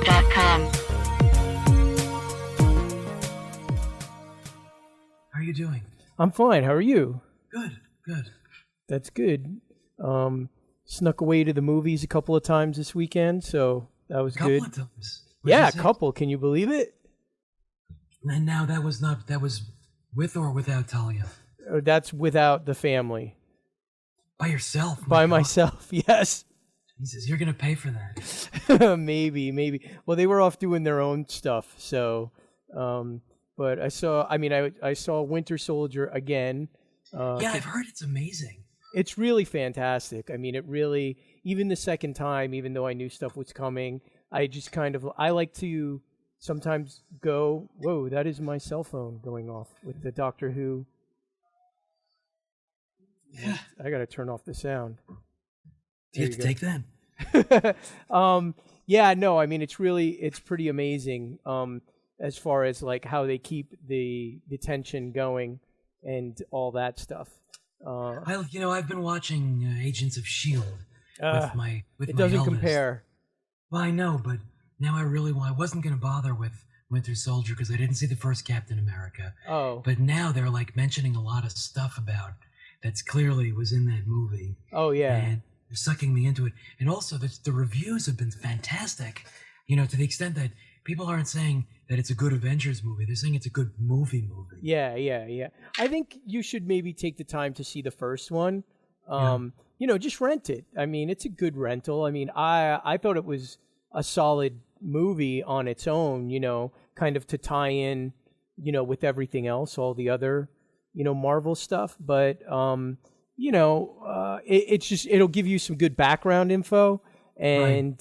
Opinionated.com. How are you doing? I'm fine. How are you? Good, good. That's good. Snuck away to the movies a couple of times this weekend, so that was good. A couple of times. Yeah, a couple. Can you believe it? And now that was with or without Talia? That's without the family. By yourself? By myself, yes. Jesus, you're going to pay for that. Maybe. Well, they were off doing their own stuff, so... but I saw Winter Soldier again. Yeah, I've heard it's amazing. It's really fantastic. I mean, it really, even the second time, even though I knew stuff was coming, I just I like to sometimes go, whoa, that is my cell phone going off with the Doctor Who. Yeah. I got to turn off the sound. Do you have to take that? Yeah, no, I mean, it's pretty amazing. As far as like how they keep the tension going and all that stuff. I've been watching Agents of S.H.I.E.L.D. with it my doesn't eldest. compare. Well, I know, but now I wasn't going to bother with Winter Soldier because I didn't see the first Captain America. Oh. But now they're like mentioning a lot of stuff about that's clearly was in that movie. Oh, yeah. And they're sucking me into it. And also the reviews have been fantastic, to the extent that people aren't saying that it's a good Avengers movie. They're saying it's a good movie. Yeah. I think you should maybe take the time to see the first one. Just rent it. I mean, it's a good rental. I mean, I thought it was a solid movie on its own, kind of to tie in, with everything else, all the other, Marvel stuff. But, it's just, it'll give you some good background info. And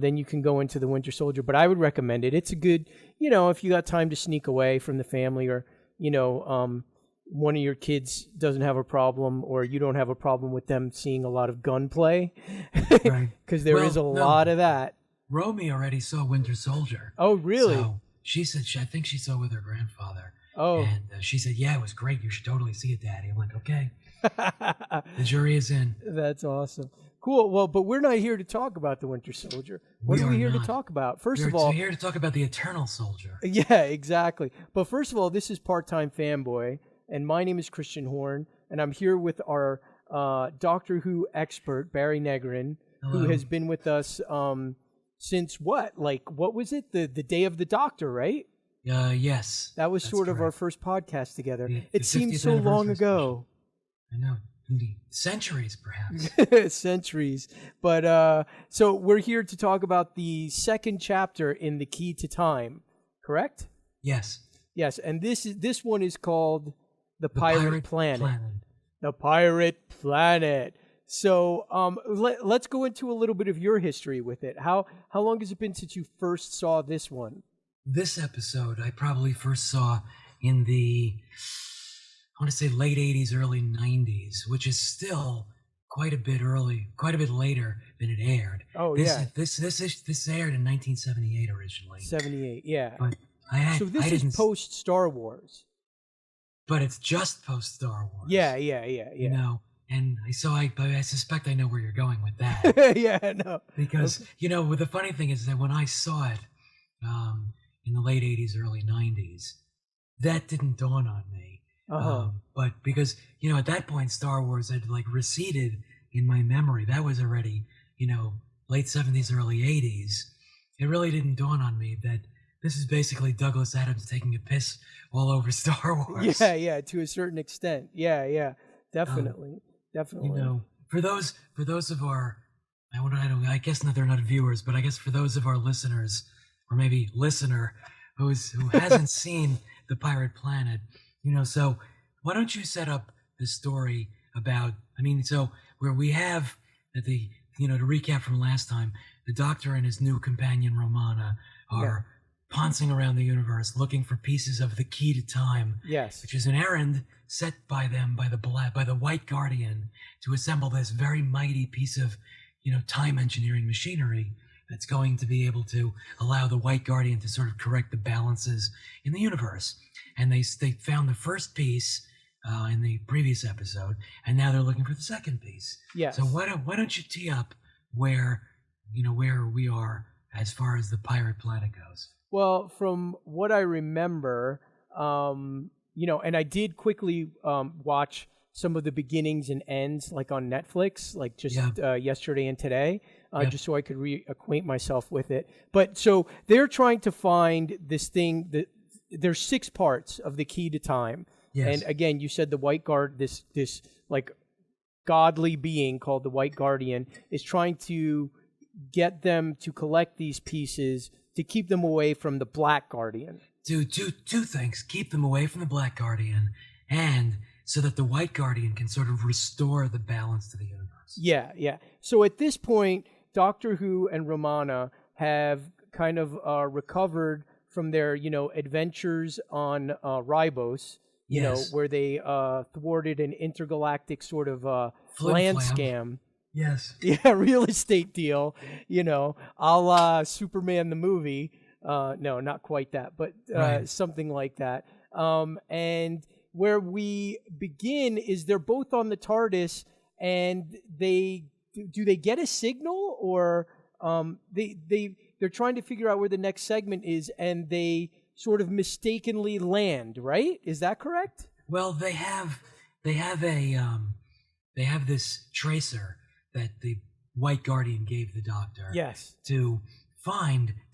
then you can go into the Winter Soldier. But I would recommend it. It's a good, if you got time to sneak away from the family or, one of your kids doesn't have a problem or you don't have a problem with them seeing a lot of gunplay. Because there is a lot of that. Romy already saw Winter Soldier. Oh, really? So she said, I think she saw with her grandfather. Oh. And she said, yeah, it was great. You should totally see it, Daddy. I went, okay. The jury is in. That's awesome. Cool. Well, but we're not here to talk about the Winter Soldier. What are we here to talk about? First of all, we're here to talk about the Eternal Soldier. Yeah, exactly. But first of all, this is Part-Time Fanboy, and my name is Kristian Horn, and I'm here with our Doctor Who expert, Barry Negrin, Hello. who has been with us since what? Like, what was it? The Day of the Doctor, right? Yes. That was sort correct. of our first podcast together. The It seems 50th so long anniversary ago. special. I know. Indeed. Centuries, perhaps. Centuries. But so we're here to talk about the second chapter in The Key to Time, correct? Yes. Yes, and this one is called The Pirate Planet. The Pirate Planet. So let's go into a little bit of your history with it. How long has it been since you first saw this one? This episode I probably first saw in I want to say late 80s, early 90s, which is still quite a bit later than it aired. Oh, This aired in 1978 originally. 78, yeah. But So this is post Star Wars. But it's just post Star Wars. Yeah. And I suspect I know where you're going with that. Yeah, no. Because, the funny thing is that when I saw it in the late 80s, early 90s, that didn't dawn on me. But because, at that point, Star Wars had receded in my memory. That was already, late 70s, early 80s. It really didn't dawn on me that this is basically Douglas Adams taking a piss all over Star Wars. Yeah, to a certain extent. Yeah, definitely. For those of our, I guess they're not viewers, but I guess for those of our listeners, or maybe listener, who hasn't seen The Pirate Planet, so why don't you set up the story about, where we have to recap from last time, the Doctor and his new companion Romana are pouncing around the universe looking for pieces of the key to time. Yes. Which is an errand set by them by the White Guardian to assemble this very mighty piece of, time engineering machinery that's going to be able to allow the White Guardian to sort of correct the balances in the universe. And they found the first piece in the previous episode, and now they're looking for the second piece. Yes. So why don't you tee up where we are as far as the pirate planet goes. Well, from what I remember, and I did quickly watch some of the beginnings and ends, like on Netflix, like just yesterday and today, just so I could reacquaint myself with it. But so they're trying to find this thing that there's 6 parts of the key to time. Yes. And again, you said the White Guard, this like godly being called the White Guardian, is trying to get them to collect these pieces to keep them away from the Black Guardian. Do two things: keep them away from the Black Guardian, and so that the White Guardian can sort of restore the balance to the universe. Yeah. So at this point, Doctor Who and Romana have kind of recovered from their, adventures on Ribos, where they thwarted an intergalactic sort of land scam. Yes. Yeah, real estate deal, a la Superman the movie. No, not quite that, but something like that. And where we begin is they're both on the TARDIS, and they get a signal, or they're trying to figure out where the next segment is, and they sort of mistakenly land. Right? Is that correct? Well, they have this tracer that the White Guardian gave the Doctor. Yes. To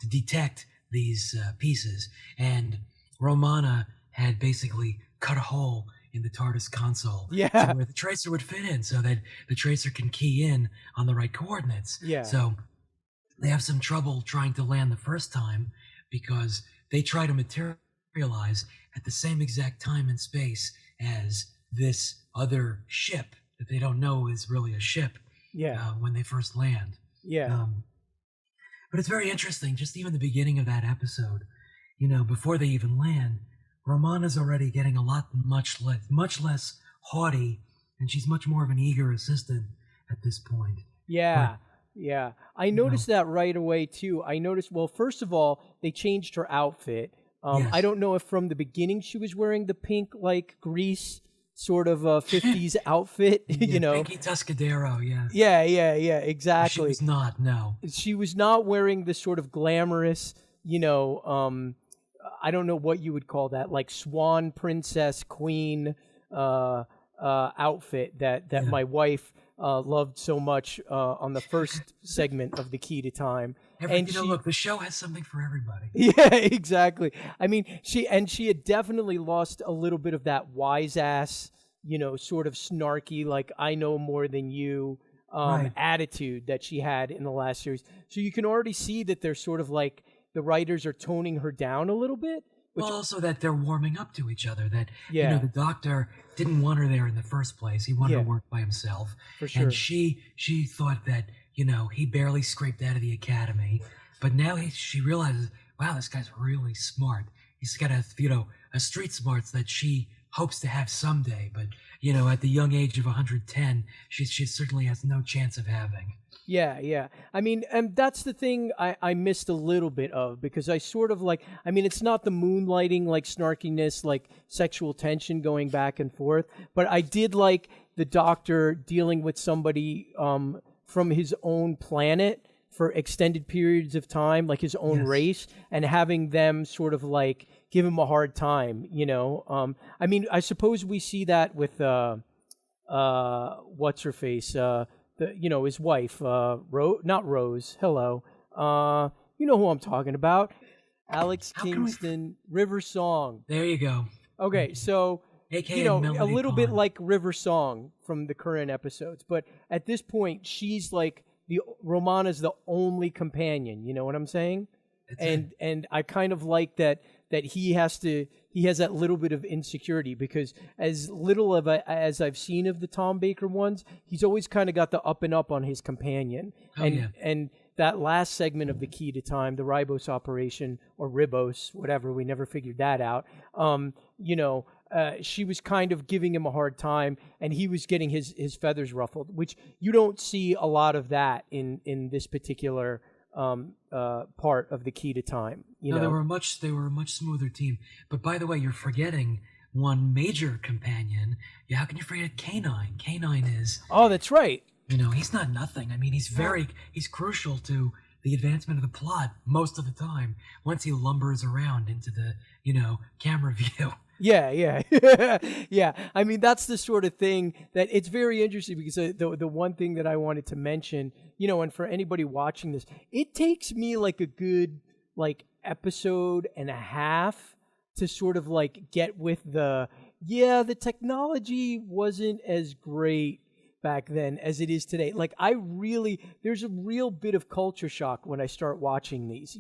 detect these pieces, and Romana had basically cut a hole in the TARDIS console where the tracer would fit in, so that the tracer can key in on the right coordinates. Yeah. So they have some trouble trying to land the first time because they try to materialize at the same exact time and space as this other ship that they don't know is really a ship. When they first land. But it's very interesting, just even the beginning of that episode, before they even land, Romana's already getting much less haughty, and she's much more of an eager assistant at this point. Yeah. I noticed that right away, too. I noticed, well, first of all, they changed her outfit. I don't know if from the beginning she was wearing the pink, like, grease sort of a 50s outfit, Pinky Tuscadero, Yeah, exactly. She was not, no. She was not wearing this sort of glamorous, I don't know what you would call that, like swan princess queen outfit that my wife loved so much on the first segment of The Key to Time. Look, the show has something for everybody. Yeah, exactly. I mean, she had definitely lost a little bit of that wise ass, sort of snarky, like I know more than you attitude that she had in the last series. So you can already see that they're sort of like the writers are toning her down a little bit. Well, also that they're warming up to each other. That the Doctor didn't want her there in the first place. He wanted to work by himself. For sure. And she thought that he barely scraped out of the academy, but now she realizes, wow, this guy's really smart. He's got a street smarts that she hopes to have someday. But at the young age of 110, she certainly has no chance of having. Yeah. I mean, and that's the thing I missed a little bit of, because I sort of it's not the moonlighting, like snarkiness, like sexual tension going back and forth, but I did like the Doctor dealing with somebody from his own planet for extended periods of time, like his own race, and having them sort of like give him a hard time, I mean, I suppose we see that with what's her face, his wife, not Rose. Hello, you know who I'm talking about, Alex Kingston, River Song. There you go. Okay, so AKA a Melody little bit Pond. like River Song from the current episodes, but at this point, she's like Romana's the only companion. You know what I'm saying? And I kind of like that he has that little bit of insecurity, because as little as I've seen of the Tom Baker ones, he's always kind of got the up and up on his companion. And that last segment of The Key to Time, the Ribos Operation, or Ribos, whatever, we never figured that out. She was kind of giving him a hard time, and he was getting his feathers ruffled, which you don't see a lot of that in this particular part of The Key to Time. They were a much smoother team. But by the way, you're forgetting one major companion. Yeah, how can you forget K9? K9 is... Oh, that's right. He's not nothing. I mean, he's crucial to the advancement of the plot most of the time once he lumbers around into the, camera view. Yeah, yeah, yeah. I mean, that's the sort of thing that it's very interesting because the one thing that I wanted to mention, and for anybody watching this, it takes me like a good episode and a half to sort of get with the technology wasn't as great back then as it is today. There's a real bit of culture shock when I start watching these,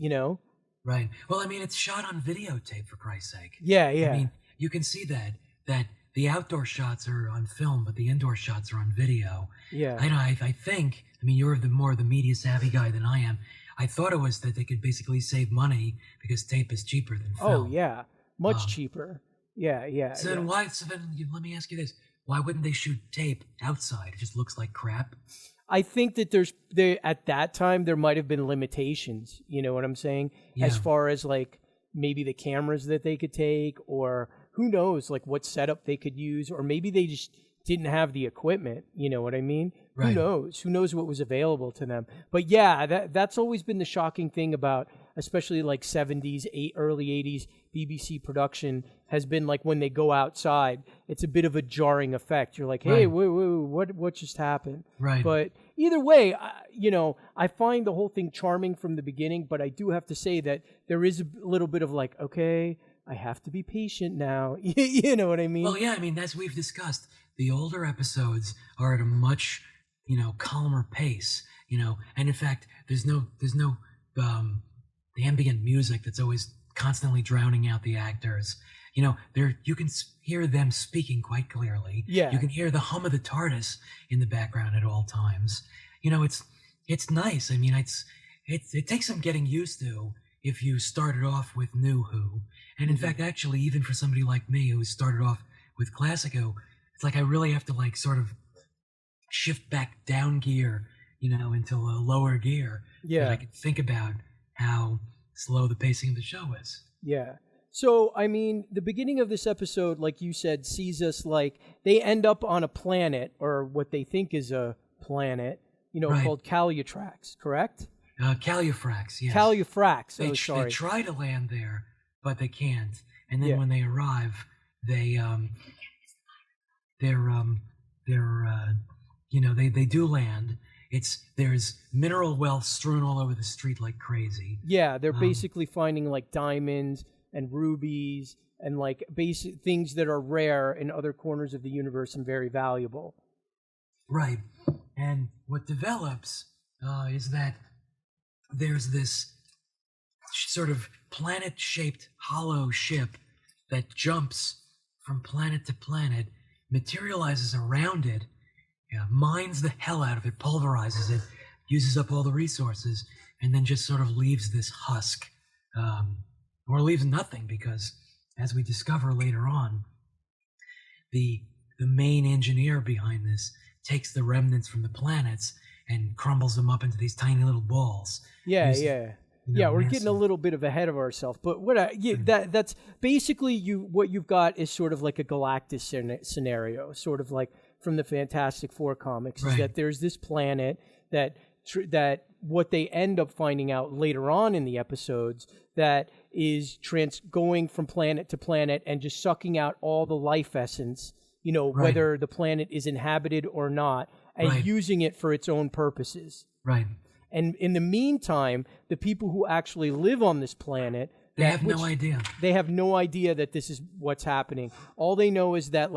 Right. Well, I mean, it's shot on videotape, for Christ's sake. Yeah, yeah. I mean, you can see that the outdoor shots are on film, but the indoor shots are on video. Yeah. I think, you're more the media savvy guy than I am. I thought it was that they could basically save money because tape is cheaper than film. Oh, yeah. Much cheaper. Yeah, yeah. So then let me ask you this. Why wouldn't they shoot tape outside? It just looks like crap. I think that at that time there might have been limitations, you know what I'm saying? Yeah. As far as maybe the cameras that they could take, or who knows what setup they could use, or maybe they just didn't have the equipment, you know what I mean? Right. Who knows what was available to them. But yeah, that's always been the shocking thing about especially 70s, early 80s BBC production has been when they go outside, it's a bit of a jarring effect. You're like, hey, right. what just happened? Right. But either way, I find the whole thing charming from the beginning, but I do have to say that there is a little bit of okay, I have to be patient now. You know what I mean? Well, yeah, as we've discussed, the older episodes are at a much, calmer pace, and in fact, there's no the ambient music that's always constantly drowning out the actors. You can hear them speaking quite clearly. Yeah. You can hear the hum of the TARDIS in the background at all times. It's nice. It takes some getting used to if you started off with New Who. And in fact, actually, even for somebody like me who started off with Classic Who, it's I really have to sort of shift back down gear, into a lower gear. Yeah. That I can think about how slow the pacing of the show is. Yeah. So, the beginning of this episode, like you said, sees us they end up on a planet, or what they think is a planet, right. called Calufrax, correct? Calufrax, yes. Calufrax. They try to land there, but they can't. And then when they arrive, they do land. There's mineral wealth strewn all over the street like crazy. Yeah, they're basically finding diamonds and rubies and basic things that are rare in other corners of the universe and very valuable. Right. And what develops is that there's this sort of planet-shaped hollow ship that jumps from planet to planet, materializes around it, mines the hell out of it, pulverizes it, uses up all the resources, and then just sort of leaves this husk, or leaves nothing, because as we discover later on, the main engineer behind this takes the remnants from the planets and crumbles them up into these tiny little balls. Yeah, we're getting a little bit ahead of ourselves, but that's basically what you've got is sort of a Galactus scenario, sort of from the Fantastic Four comics, right. Is that there's this planet that what they end up finding out later on in the episodes that is going from planet to planet and just sucking out all the life essence, right. Whether the planet is inhabited or not, and right. using it for its own purposes. Right. And in the meantime, the people who actually live on this planet, they have no idea. They have no idea that this is what's happening. All they know is that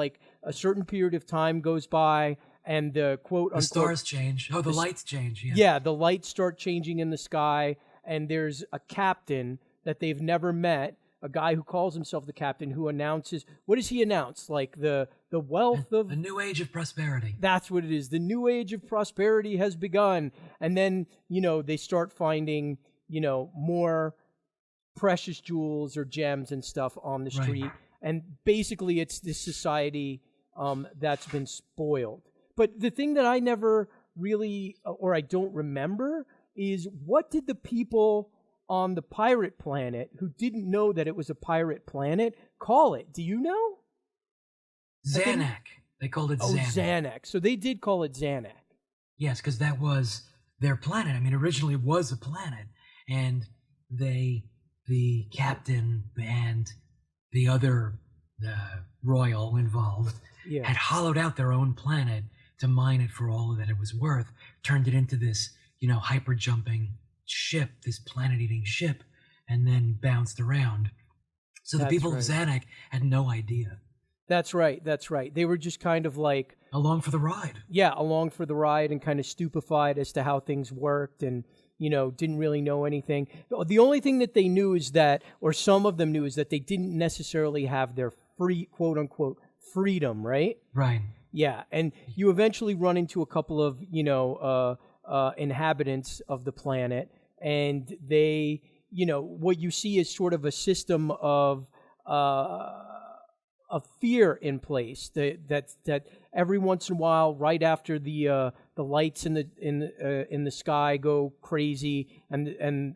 a certain period of time goes by and the quote unquote... The stars change. Oh, the lights change. Yeah. Yeah, the lights start changing in the sky, and there's a captain that they've never met, a guy who calls himself the captain, who announces... What does he announce? The wealth of... The new age of prosperity. That's what it is. The new age of prosperity has begun. And then, they start finding, more precious jewels or gems and stuff on the street. Right. And basically it's this society that's been spoiled. But the thing that I never really, or I don't remember, is what did the people on the pirate planet who didn't know that it was a pirate planet call it? Do you know? Zanuck. They called it Zanuck. Oh, Zanuck. So they did call it Zanuck. Yes, because that was their planet. I mean, originally it was a planet, and the captain and the other royal involved had hollowed out their own planet to mine it for all that it was worth, turned it into this, hyper jumping ship, this planet eating ship, and then bounced around. So the people of Zanuck had no idea. That's right. They were just kind of like along for the ride. Yeah, along for the ride and kind of stupefied as to how things worked and, didn't really know anything. The only thing that they knew is that, or some of them knew, is that they didn't necessarily have their free, quote unquote, freedom, right? Right. Yeah, and you eventually run into a couple of, inhabitants of the planet, and they, what you see is sort of a system of fear in place that every once in a while, right after the lights in the sky go crazy and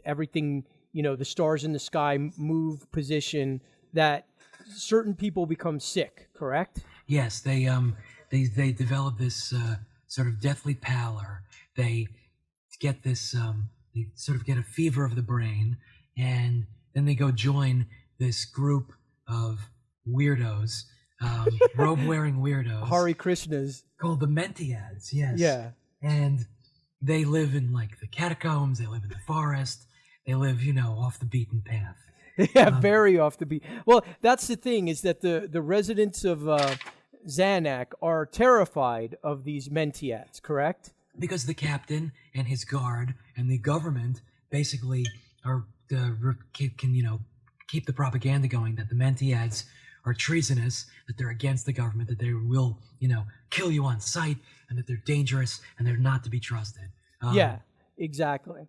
everything, the stars in the sky move position, that certain people become sick. Correct? Yes, they develop this sort of deathly pallor. They get this they sort of get a fever of the brain, and then they go join this group of weirdos, robe-wearing weirdos. Hare Krishnas. Called the Mentiads, yes. Yeah. And they live in, the catacombs, they live in the forest, they live, off the beaten path. Yeah, very off the beat. Well, that's the thing, is that the residents of Zanuck are terrified of these Mentiads, correct? Because the captain and his guard and the government basically can keep the propaganda going that the Mentiads are treasonous, that they're against the government, that they will, kill you on sight, and that they're dangerous and they're not to be trusted. Yeah, exactly.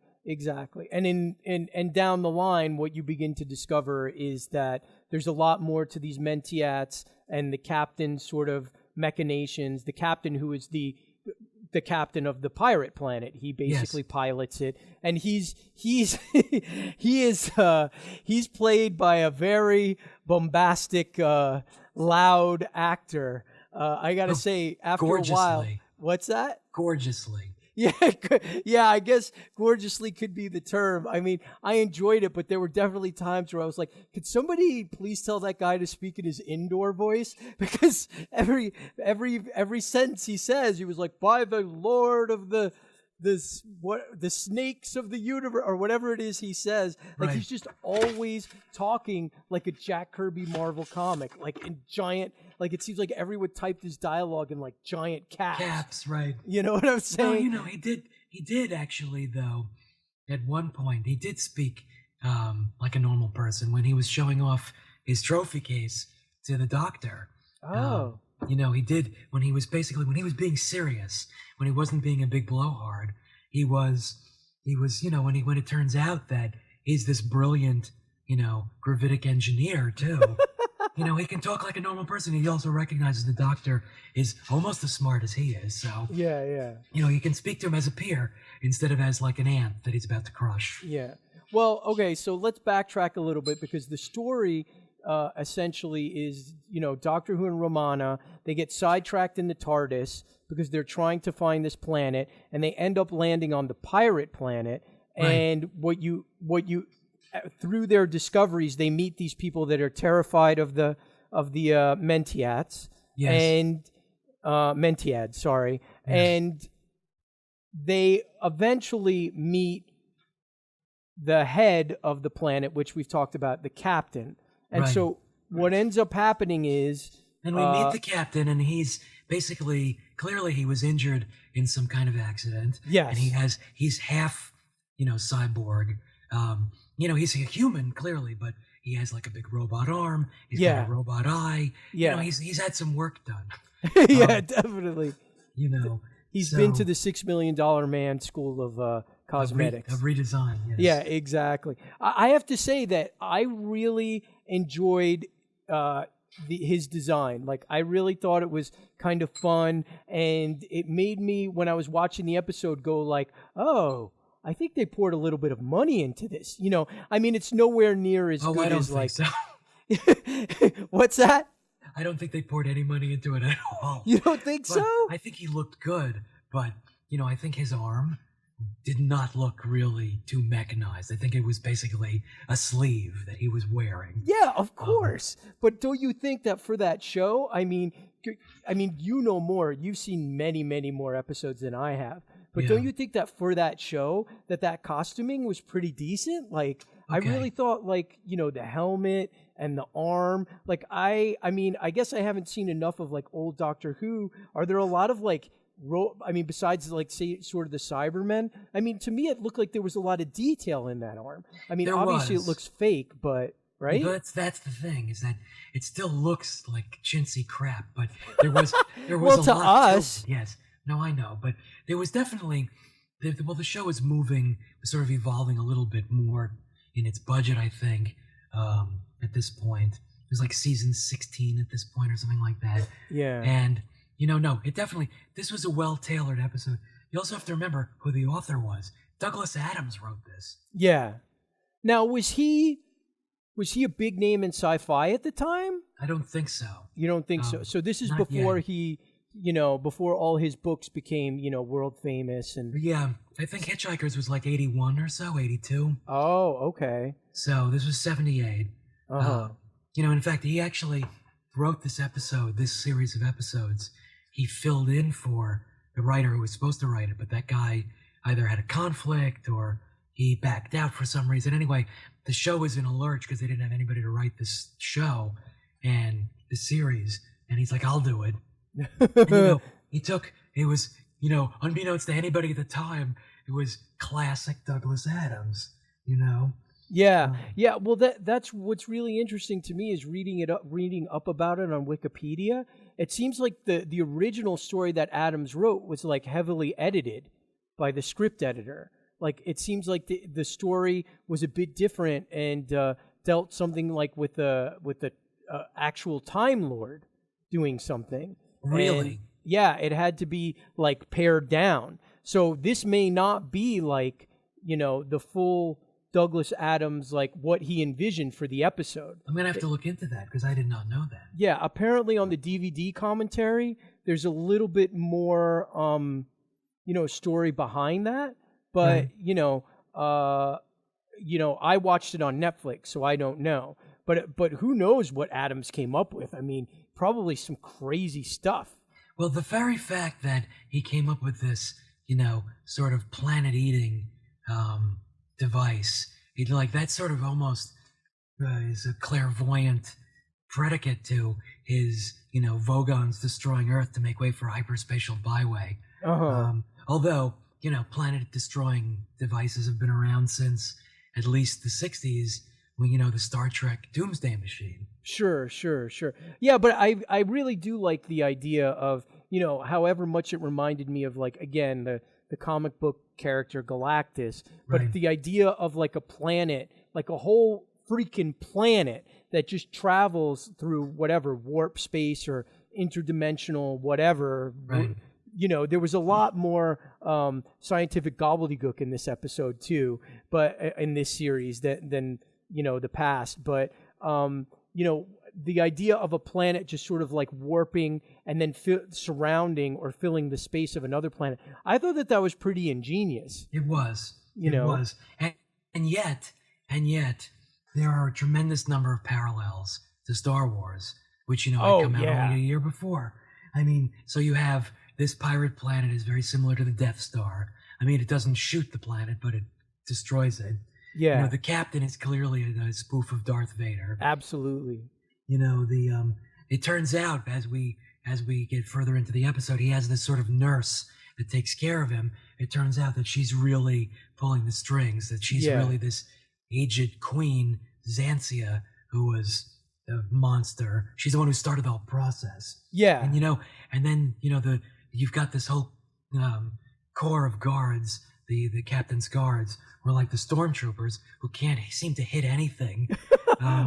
And down the line, what you begin to discover is that there's a lot more to these Mentiads and the captain's sort of machinations. The captain, who is the captain of the pirate planet, he basically pilots it, and he's played by a very bombastic, loud actor. I gotta say, after a while, what's that? Gorgeously. Yeah, I guess gorgeously could be the term. I mean, I enjoyed it, but there were definitely times where I was like, could somebody please tell that guy to speak in his indoor voice? Because every sentence he says, he was like, by the Lord of the snakes of the universe, or whatever it is he says. Like, he's just always talking like a Jack Kirby Marvel comic, like in giant, like it seems like everyone typed his dialogue in like giant caps. Caps, right. You know what I'm saying? No, he did actually, though, at one point, he did speak like a normal person when he was showing off his trophy case to the doctor. Oh. He did when he was being serious, when he wasn't being a big blowhard. He was, when it turns out that he's this brilliant, gravitic engineer too. He can talk like a normal person. He also recognizes the doctor is almost as smart as he is. So yeah. You can speak to him as a peer instead of as like an ant that he's about to crush. Yeah. Well, okay, so let's backtrack a little bit, because the story essentially is, Doctor Who and Romana, they get sidetracked in the TARDIS because they're trying to find this planet, and they end up landing on the pirate planet. Right. And what you through their discoveries, they meet these people that are terrified of the Mentiads. Yes. And Mentiads, sorry. Yes. And they eventually meet the head of the planet, which we've talked about, the captain. And so what ends up happening is... And we meet the captain, and he's basically... Clearly he was injured in some kind of accident. Yes. And he's half, cyborg. He's a human, clearly, but he has like a big robot arm. He's got a robot eye. Yeah. He's had some work done. Yeah, definitely. He's been to the $6 Million Man School of Cosmetics. Of redesign, yes. Yeah, exactly. I have to say that I really enjoyed his design. Like, I really thought it was kind of fun, and it made me, when I was watching the episode, go like, oh, I think they poured a little bit of money into this. I mean, it's nowhere near as good as like... So. What's that? I don't think they poured any money into it at all. You don't think so? I think he looked good, but, I think his arm did not look really too mechanized. I think it was basically a sleeve that he was wearing. Yeah, of course. But don't you think that for that show, I mean, you know more. You've seen many, many more episodes than I have. But don't you think that for that show, that costuming was pretty decent? Like, I really thought, like, you know, the helmet and the arm. Like, I mean, I guess I haven't seen enough of, like, old Doctor Who. Are there a lot of, like, besides, like, say, sort of the Cybermen? I mean, to me, it looked like there was a lot of detail in that arm. I mean, obviously it looks fake, but... Right? But that's the thing, is that it still looks like chintzy crap, but there was well, a to lot us. Yes. No, I know, but there was definitely the show is moving, sort of evolving a little bit more in its budget, I think, at this point. It was like season 16 at this point or something like that. Yeah. And this was a well-tailored episode. You also have to remember who the author was. Douglas Adams wrote this. Yeah. Now, was he a big name in sci-fi at the time? I don't think so. You don't think so? So this is before he, you know, before all his books became, you know, world famous and... Yeah, I think Hitchhikers was like 81 or so, 82. Oh, okay. So this was 78. You know, in fact, he actually wrote this series of episodes. He filled in for the writer who was supposed to write it, but that guy either had a conflict or he backed out for some reason. Anyway, the show was in a lurch because they didn't have anybody to write this show and the series. And he's like, I'll do it. And, you know, it was, you know, unbeknownst to anybody at the time, it was classic Douglas Adams, you know? Yeah. Yeah. Well, that's what's really interesting to me is reading up about it on Wikipedia. It seems like the original story that Adams wrote was like heavily edited by the script editor. Like, it seems like the story was a bit different and dealt something like with the actual Time Lord doing something. Really? And, yeah, it had to be like pared down. So this may not be like, you know, the full Douglas Adams, like what he envisioned for the episode. I'm going to have to look into that because I did not know that. Yeah, apparently on the DVD commentary, there's a little bit more, you know, story behind that. But, you know, I watched it on Netflix, so I don't know. But who knows what Adams came up with? I mean, probably some crazy stuff. Well, the very fact that he came up with this, you know, sort of planet-eating device, that sort of almost is a clairvoyant predicate to his, you know, Vogons destroying Earth to make way for hyperspatial byway. Although, you know, planet-destroying devices have been around since at least the 60s, when, you know, the Star Trek Doomsday Machine. Sure. Yeah, but I really do like the idea of, you know, however much it reminded me of, like, again, the comic book character Galactus, but the idea of, like, a planet, like a whole freaking planet that just travels through whatever, warp space or interdimensional whatever. You know, there was a lot more scientific gobbledygook in this episode too, but in this series than you know, the past. But you know, the idea of a planet just sort of like warping and then surrounding or filling the space of another planet, I thought that was pretty ingenious. It was. It was. And yet, there are a tremendous number of parallels to Star Wars, which, you know, had come out only a year before. I mean, so you have this pirate planet is very similar to the Death Star. I mean, it doesn't shoot the planet, but it destroys it. Yeah. You know, the captain is clearly a spoof of Darth Vader. Absolutely. You know, it turns out as we get further into the episode, he has this sort of nurse that takes care of him. It turns out that she's really pulling the strings, that she's really this aged queen, Xantia, who was a monster. She's the one who started the whole process. Yeah. And, you know, and then, you know, you've got this whole corps of guards, the captain's guards, were like the stormtroopers who can't seem to hit anything.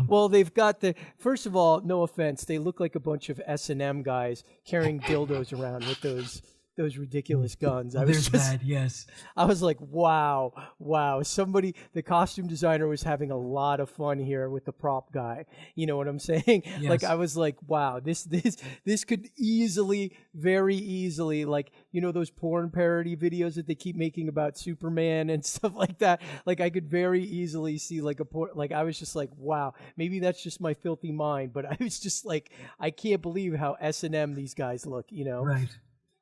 Well, they've got first of all, no offense, they look like a bunch of S&M guys carrying dildos around with those ridiculous guns. I There's that, yes. I was like, wow. The costume designer was having a lot of fun here with the prop guy. You know what I'm saying? Yes. Like, I was like, wow, this could very easily, like, you know, those porn parody videos that they keep making about Superman and stuff like that. Like, I could very easily see like I was just like, wow, maybe that's just my filthy mind, but I was just like, I can't believe how S&M these guys look, you know? Right.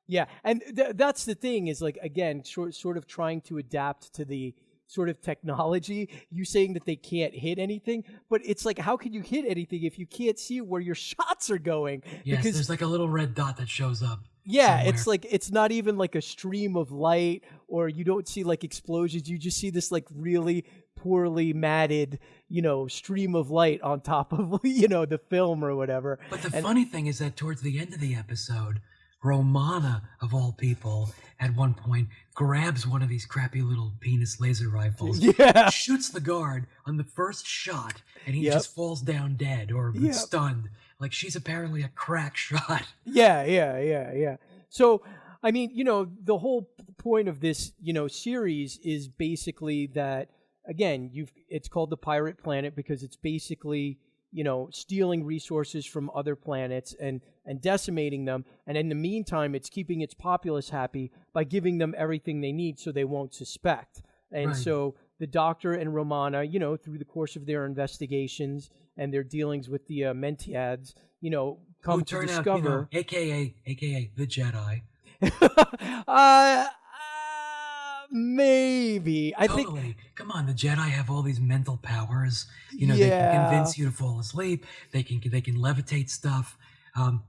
Yeah, and that's the thing is, like, again, sort of trying to adapt to the sort of technology. You saying that they can't hit anything, but it's like, how can you hit anything if you can't see where your shots are going? Yes, because there's like a little red dot that shows up. yeah, somewhere. it's like, it's not even like a stream of light, or you don't see like explosions. You just see this like really poorly matted, you know, stream of light on top of, you know, the film or whatever. But the funny thing is that towards the end of the episode, Romana, of all people, at one point grabs one of these crappy little penis laser rifles, Yeah. shoots the guard on the first shot, and he Yep. just falls down dead or Yep. stunned. Like, she's apparently a crack shot. Yeah. So, I mean, you know, the whole point of this, you know, series is basically that, again, it's called the Pirate Planet because it's basically, you know, stealing resources from other planets and decimating them. And in the meantime, it's keeping its populace happy by giving them everything they need so they won't suspect. And Right. so the Doctor and Romana, you know, through the course of their investigations and their dealings with the Mentiads, you know, come Who to turn discover... out, you know, AKA the Jedi. Maybe. I think... Totally. Come on, the Jedi have all these mental powers. You know, they Yeah. can convince you to fall asleep. They can levitate stuff.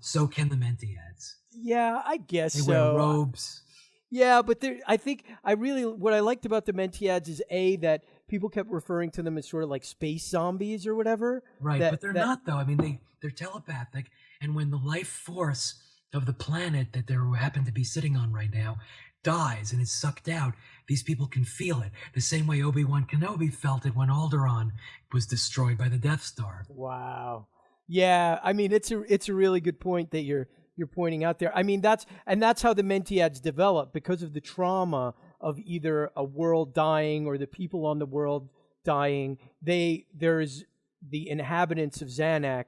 So can the Mentiads. Yeah, I guess They so. wear robes. Yeah, but what I liked about the Mentiads is that people kept referring to them as sort of like space zombies or whatever. Right, but they're not, though. I mean, they're telepathic, and when the life force of the planet that they happen to be sitting on right now dies and is sucked out, these people can feel it, the same way Obi-Wan Kenobi felt it when Alderaan was destroyed by the Death Star. Wow. Yeah, I mean, it's a really good point that you're pointing out there. I mean, that's how the Mentiads develop, because of the trauma of either a world dying or the people on the world dying. There's the inhabitants of Zanuck.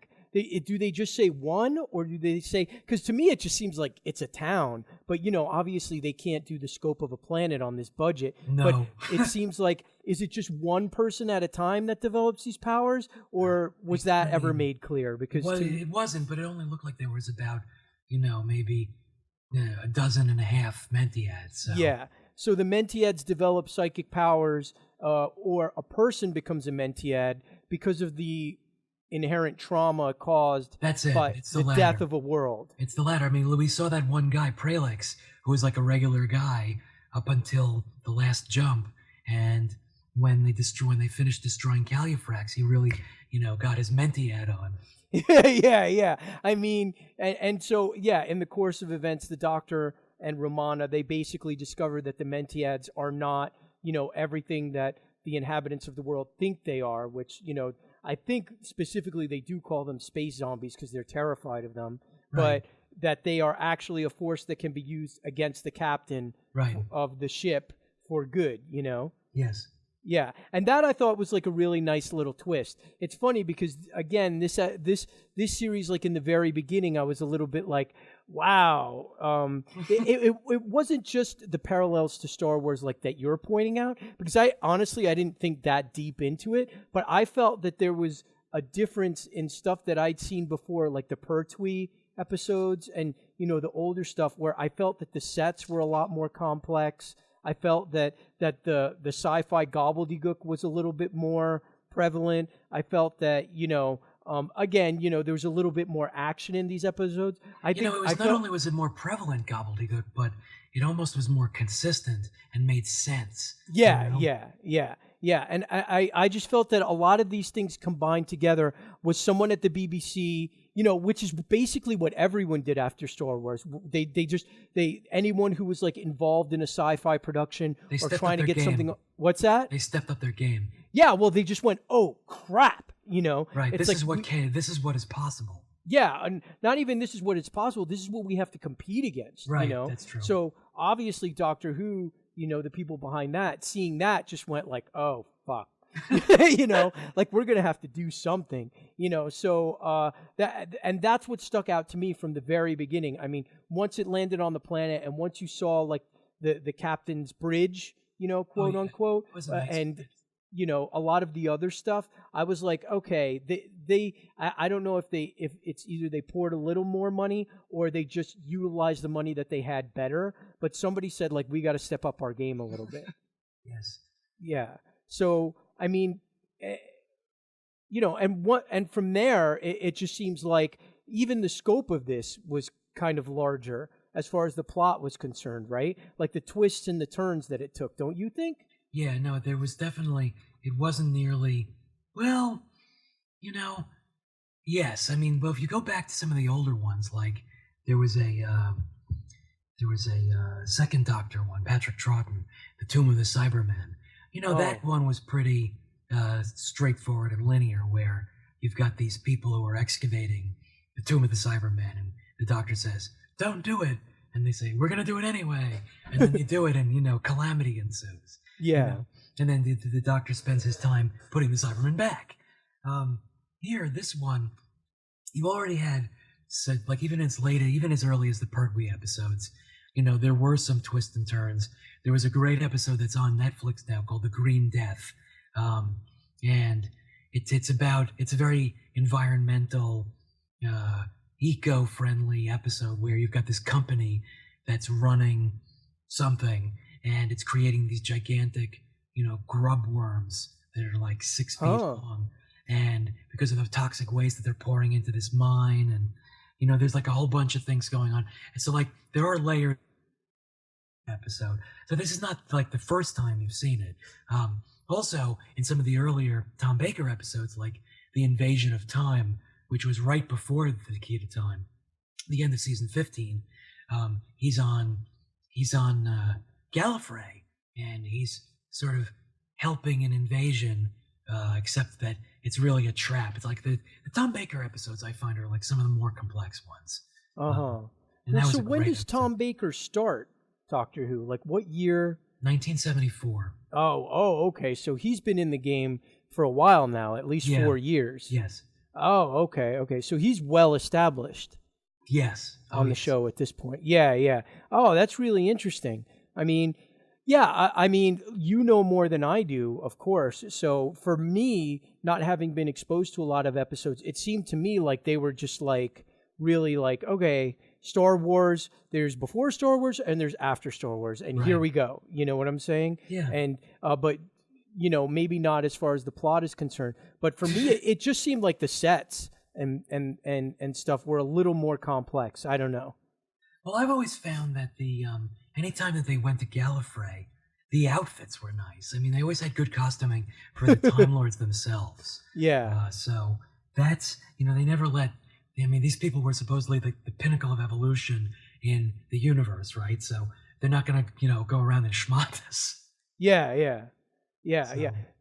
Do they just say one, or do they say? Because to me, it just seems like it's a town. But you know, obviously, they can't do the scope of a planet on this budget. No. But it seems like, is it just one person at a time that develops these powers, or was that ever made clear? Because it wasn't, but it only looked like there was about, you know, maybe a dozen and a half Mentiads. So. Yeah. So the Mentiads develop psychic powers, or a person becomes a Mentiad because of the inherent trauma caused That's it. by It's the latter. death of a world. It's the latter. I mean, we saw that one guy, Pralix, who was like a regular guy up until the last jump, and when they finished destroying Calufrax, he really, you know, got his Mentiad on. Yeah. I mean, and so, yeah, in the course of events, the Doctor and Romana, they basically discover that the Mentiads are not, you know, everything that the inhabitants of the world think they are, which, you know, I think specifically they do call them space zombies because they're terrified of them, Right. but that they are actually a force that can be used against the captain Right. of the ship for good, you know? Yes. Yeah, and that I thought was like a really nice little twist. It's funny because, again, this series, like in the very beginning, I was a little bit like, wow. It wasn't just the parallels to Star Wars like that you're pointing out, because I didn't think that deep into it, but I felt that there was a difference in stuff that I'd seen before, like the Pertwee episodes and, you know, the older stuff, where I felt that the sets were a lot more complex. I felt that the sci-fi gobbledygook was a little bit more prevalent. I felt that, you know, again, you know, there was a little bit more action in these episodes. Not only was it more prevalent gobbledygook, but it almost was more consistent and made sense. Yeah, you know? yeah. And I just felt that a lot of these things combined together was someone at the BBC, you know, which is basically what everyone did after Star Wars. Anyone who was like involved in a sci-fi production or trying to get something. What's that? They stepped up their game. Yeah, well, they just went, oh crap, you know. Right. It's This is what is possible. Yeah, and not even this is what it's possible. This is what we have to compete against. Right, You know, that's true. So obviously, Doctor Who, the people behind that, seeing that, just went like, "Oh fuck," like we're gonna have to do something. So that's what stuck out to me from the very beginning. I mean, once it landed on the planet, and once you saw like the captain's bridge, quote unquote, It was a nice and bit. a lot of the other stuff, I was like, okay, I don't know if it's either they poured a little more money or they just utilized the money that they had better. But somebody said like we got to step up our game a little bit. Yes. Yeah. So I mean, and from there, it just seems like even the scope of this was kind of larger as far as the plot was concerned, right? Like the twists and the turns that it took, don't you think? Yeah, no, there was definitely, it wasn't nearly, well, yes. I mean, well, if you go back to some of the older ones, like there was a second Doctor one, Patrick Troughton, The Tomb of the Cybermen. That one was pretty straightforward and linear, where you've got these people who are excavating the Tomb of the Cybermen, and the Doctor says, "Don't do it," and they say, "We're gonna do it anyway," and then they do it, and calamity ensues. Yeah. And then the Doctor spends his time putting the Cybermen back. Here, this one, you already had, so, like even as early as the Pertwee episodes, there were some twists and turns. There was a great episode that's on Netflix now called The Green Death, and it's a very environmental, eco-friendly episode where you've got this company that's running something, and it's creating these gigantic, grub worms that are like 6 feet long. And because of the toxic waste that they're pouring into this mine, and, there's like a whole bunch of things going on. And so like there are layers episode. So this is not like the first time you've seen it. Also, in some of the earlier Tom Baker episodes, like The Invasion of Time, which was right before The Key to Time, the end of season 15, he's on Gallifrey, and he's sort of helping an invasion, except that it's really a trap. It's like the Tom Baker episodes I find are like some of the more complex ones. So when does Tom Baker start Doctor Who? Like what year? 1974. Oh, okay. So he's been in the game for a while now, at least 4 years. Yes. Oh, okay. So he's well established. Yes. On the show at this point. Yeah. Oh, that's really interesting. I mean, yeah, I mean, more than I do, of course. So for me, not having been exposed to a lot of episodes, it seemed to me like they were just like really like, okay, Star Wars, there's before Star Wars and there's after Star Wars, and here we go. You know what I'm saying? Yeah. And but maybe not as far as the plot is concerned. But for me, it just seemed like the sets and stuff were a little more complex. I don't know. Well, I've always found that the anytime that they went to Gallifrey, the outfits were nice. I mean, they always had good costuming for the Time Lords themselves. Yeah. So that's, they never let, I mean, these people were supposedly the pinnacle of evolution in the universe, right? So they're not going to, go around and schmott us. Yeah.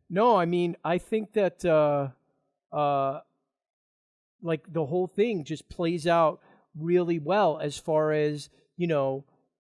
No, I mean, I think that, like the whole thing just plays out really well as far as,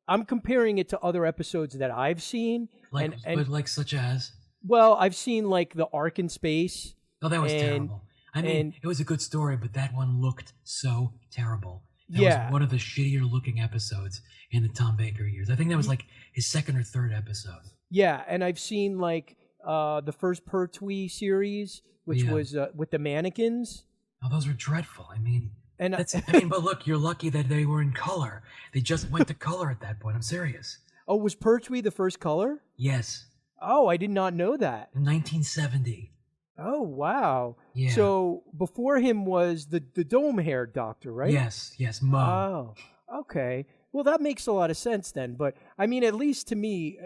I'm comparing it to other episodes that I've seen. Like such as? Well, I've seen like the Ark in Space. Oh, that was terrible. I mean, it was a good story, but that one looked so terrible. That was one of the shittier looking episodes in the Tom Baker years. I think that was like his second or third episode. Yeah, and I've seen like the first Pertwee series, which was with the mannequins. Oh, those were dreadful. I mean, but look, you're lucky that they were in color. They just went to color at that point. I'm serious. Oh, was Pertwee the first color? Yes. Oh, I did not know that. In 1970. Oh, wow. Yeah. So before him was the dome-haired doctor, right? Yes, Mo. Oh, okay. Well, that makes a lot of sense then. But, I mean, at least to me,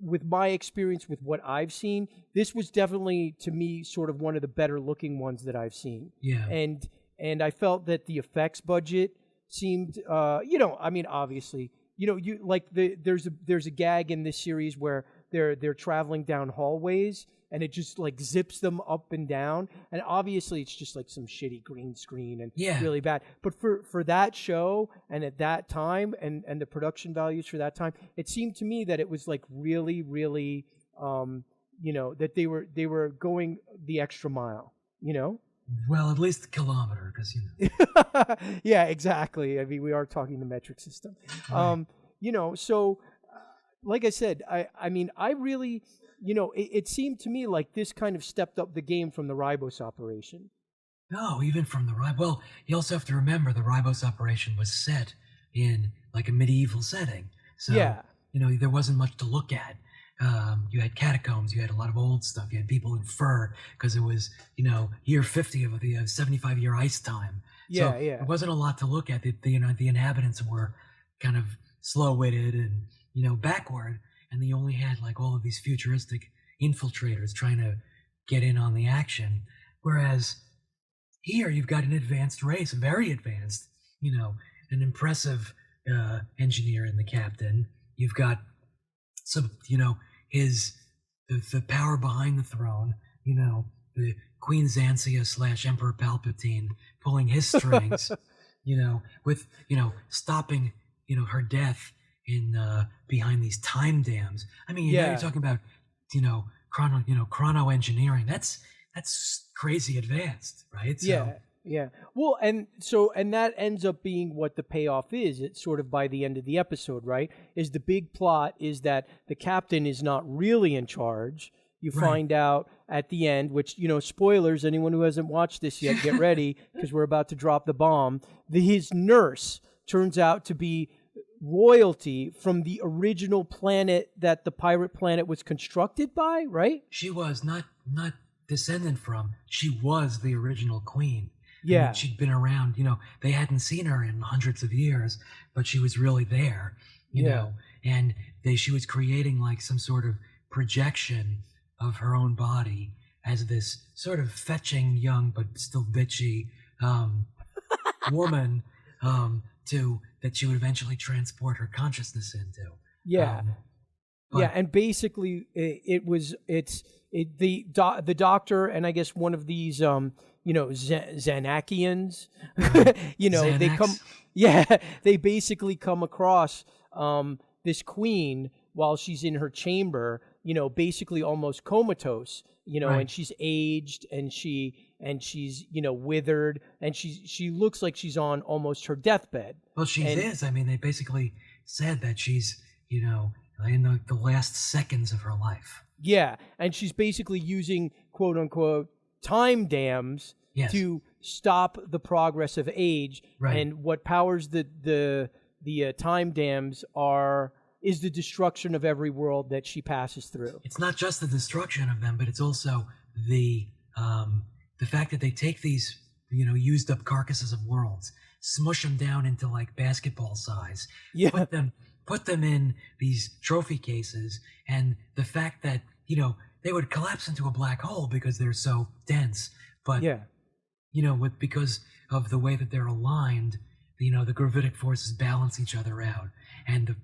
with my experience with what I've seen, this was definitely, to me, sort of one of the better-looking ones that I've seen. Yeah. And I felt that the effects budget seemed, I mean, obviously, there's a gag in this series where they're traveling down hallways and it just like zips them up and down. And obviously it's just like some shitty green screen and really bad. But for that show and at that time and the production values for that time, it seemed to me that it was like really, really, that they were going the extra mile, Well, at least a kilometer, because Yeah, exactly. I mean, we are talking the metric system. Right. So like I said, I mean, I really, it seemed to me like this kind of stepped up the game from the Ribos Operation. No, even from the Ribos. Well, you also have to remember the Ribos Operation was set in like a medieval setting. So, there wasn't much to look at. You had catacombs, you had a lot of old stuff, you had people in fur because it was, year 50 of the 75-year ice time. So there wasn't a lot to look at. The inhabitants were kind of slow-witted and, backward, and they only had like all of these futuristic infiltrators trying to get in on the action. Whereas here you've got an advanced race, very advanced, an impressive engineer in the captain. You've got some, the power behind the throne, the Queen Xansia / Emperor Palpatine pulling his strings, with, stopping, her death in behind these time dams. I mean, now you're talking about, chrono engineering. That's crazy advanced, right? So, yeah. Well, and that ends up being what the payoff is. It's sort of by the end of the episode, right? Is the big plot is that the captain is not really in charge. You find out at the end, which, spoilers, anyone who hasn't watched this yet, get ready, because we're about to drop the bomb. His nurse turns out to be royalty from the original planet that the pirate planet was constructed by, right? She was not descendant from. She was the original queen. Yeah. I mean, she'd been around, they hadn't seen her in hundreds of years, but she was really there, you know, and she was creating like some sort of projection of her own body as this sort of fetching young but still bitchy woman that she would eventually transport her consciousness into. And basically the doctor and I guess one of these Xanakians, they basically come across this queen while she's in her chamber, basically almost comatose, and she's aged and she's withered and she looks like she's on almost her deathbed. Well, she is. I mean, they basically said that she's, in the last seconds of her life. Yeah, and she's basically using quote unquote time dams to stop the progress of age. Right. And what powers the time dams is the destruction of every world that she passes through. It's not just the destruction of them, but it's also the fact that they take these used up carcasses of worlds, smush them down into like basketball size, put them in these trophy cases, and the fact that they would collapse into a black hole because they're so dense, but because of the way that they're aligned, the gravitic forces balance each other out, and